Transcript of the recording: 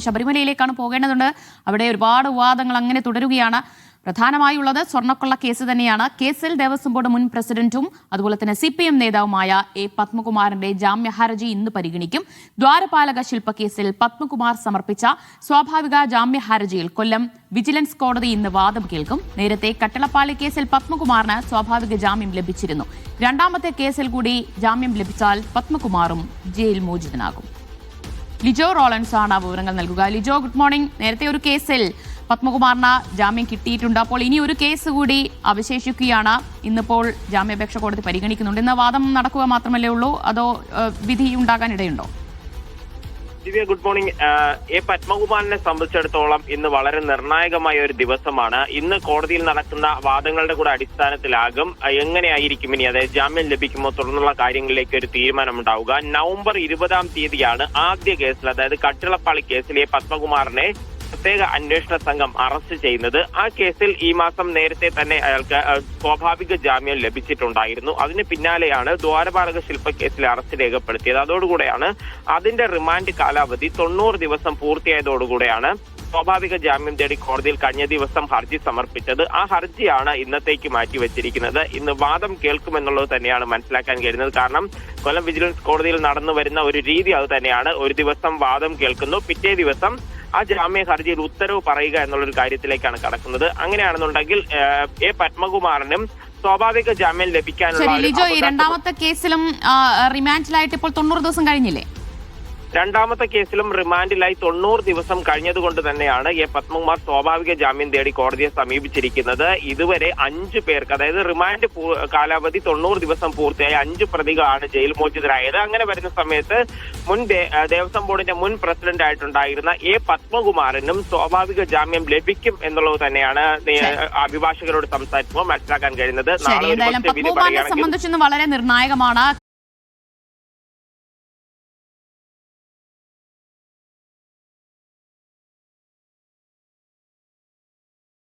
ശബരിമലയിലേക്കാണ് പോകേണ്ടതുണ്ട്. അവിടെ ഒരുപാട് വിവാദങ്ങൾ അങ്ങനെ തുടരുകയാണ്. പ്രധാനമായുള്ളത് സ്വർണ്ണക്കൊള്ള കേസ് തന്നെയാണ്. കേസിൽ ദേവസ്വം ബോർഡ് മുൻ പ്രസിഡന്റും അതുപോലെ തന്നെ CPM നേതാവുമായ A. പത്മകുമാറിന്റെ ജാമ്യ ഹർജി ഇന്ന് പരിഗണിക്കും. ദ്വാരപാലക ശില്പക്കേസിൽ പത്മകുമാർ സമർപ്പിച്ച സ്വാഭാവിക ജാമ്യ ഹർജിയിൽ കൊല്ലം വിജിലൻസ് കോടതി ഇന്ന് വാദം കേൾക്കും. നേരത്തെ കട്ടളപ്പാളി കേസിൽ പത്മകുമാറിന് സ്വാഭാവിക ജാമ്യം ലഭിച്ചിരുന്നു. രണ്ടാമത്തെ കേസിൽ കൂടി ജാമ്യം ലഭിച്ചാൽ പത്മകുമാറും ജയിൽ മോചിതനാകും. ലിജോ റോളൻസ് ആണ് വിവരങ്ങൾ നൽകുക. Lijo, good morning. നേരത്തെ ഒരു കേസിൽ പത്മകുമാറിന് ജാമ്യം കിട്ടിയിട്ടുണ്ട്. അപ്പോൾ ഇനി ഒരു കേസ് കൂടി അവശേഷിക്കുകയാണ്. ഇന്നിപ്പോൾ ജാമ്യാപേക്ഷ കോടതി പരിഗണിക്കുന്നുണ്ട്. ഇന്ന് വാദം നടക്കുക മാത്രമല്ലേ ഉള്ളൂ, അതോ വിധി ഉണ്ടാകാൻ ഇടയുണ്ടോ? ദിവ്യ, ഗുഡ് മോർണിംഗ്. A. പത്മകുമാറിനെ സംബന്ധിച്ചിടത്തോളം ഇന്ന് വളരെ നിർണായകമായ ഒരു ദിവസമാണ്. ഇന്ന് കോടതിയിൽ നടക്കുന്ന വാദങ്ങളുടെ കൂടെ അടിസ്ഥാനത്തിലാകും എങ്ങനെയായിരിക്കും ഇനി, അതായത് ജാമ്യം ലഭിക്കുമോ തുടർന്നുള്ള കാര്യങ്ങളിലേക്ക് ഒരു തീരുമാനമുണ്ടാവുക. നവംബർ 20-ാം തീയതിയാണ് ആദ്യ കേസിൽ, അതായത് കട്ടിളപ്പാളി കേസിൽ A. പത്മകുമാറിനെ പ്രത്യേക അന്വേഷണ സംഘം അറസ്റ്റ് ചെയ്യുന്നത്. ആ കേസിൽ ഈ മാസം നേരത്തെ തന്നെ അയാൾക്ക് സ്വാഭാവിക ജാമ്യം ലഭിച്ചിട്ടുണ്ടായിരുന്നു. അതിന് പിന്നാലെയാണ് ദ്വാരപാലക ശില്പക്കേസിൽ അറസ്റ്റ് രേഖപ്പെടുത്തിയത്. അതോടുകൂടെയാണ് അതിന്റെ റിമാൻഡ് കാലാവധി 90 ദിവസം പൂർത്തിയായതോടുകൂടെയാണ് സ്വാഭാവിക ജാമ്യം തേടി കോടതിയിൽ കഴിഞ്ഞ ദിവസം ഹർജി സമർപ്പിച്ചത്. ആ ഹർജിയാണ് ഇന്നത്തേക്ക് മാറ്റിവെച്ചിരിക്കുന്നത്. ഇന്ന് വാദം കേൾക്കുമെന്നുള്ളത് തന്നെയാണ് മനസ്സിലാക്കാൻ കഴിയുന്നത്. കാരണം കൊല്ലം വിജിലൻസ് കോടതിയിൽ നടന്നു വരുന്ന ഒരു രീതി അത് തന്നെയാണ്. ഒരു ദിവസം വാദം കേൾക്കുന്നു, പിറ്റേ ദിവസം ആ ജാമ്യ ഹർജിയിൽ ഉത്തരവ് പറയുക എന്നുള്ളൊരു കാര്യത്തിലേക്കാണ് കടക്കുന്നത്. അങ്ങനെയാണെന്നുണ്ടെങ്കിൽ A. പത്മകുമാറിനും സ്വാഭാവിക ജാമ്യം ലഭിക്കാനുള്ള രണ്ടാമത്തെ കേസിലും റിമാൻഡിലായിട്ട് ഇപ്പോൾ 90 ദിവസം കഴിഞ്ഞില്ലേ? രണ്ടാമത്തെ കേസിലും റിമാൻഡിലായി 90 ദിവസം കഴിഞ്ഞതുകൊണ്ട് തന്നെയാണ് A. പത്മകുമാർ സ്വാഭാവിക ജാമ്യം തേടി കോടതിയെ സമീപിച്ചിരിക്കുന്നത്. ഇതുവരെ 5 പേർക്ക്, അതായത് റിമാൻഡ് കാലാവധി 90 ദിവസം പൂർത്തിയായി 5 പ്രതികളാണ് ജയിൽ മോചിതരായത്. അങ്ങനെ വരുന്ന സമയത്ത് മുൻ ദേവസ്വം ബോർഡിന്റെ മുൻ പ്രസിഡന്റ് ആയിട്ടുണ്ടായിരുന്ന A. പത്മകുമാറിനും സ്വാഭാവിക ജാമ്യം ലഭിക്കും എന്നുള്ളത് തന്നെയാണ് അഭിഭാഷകരോട് സംസാരിക്കുമ്പോൾ മനസ്സിലാക്കാൻ കഴിയുന്നത്. പത്മകുമാറിനെ സംബന്ധിച്ചൊന്നും വളരെ നിർണായകമാണ്.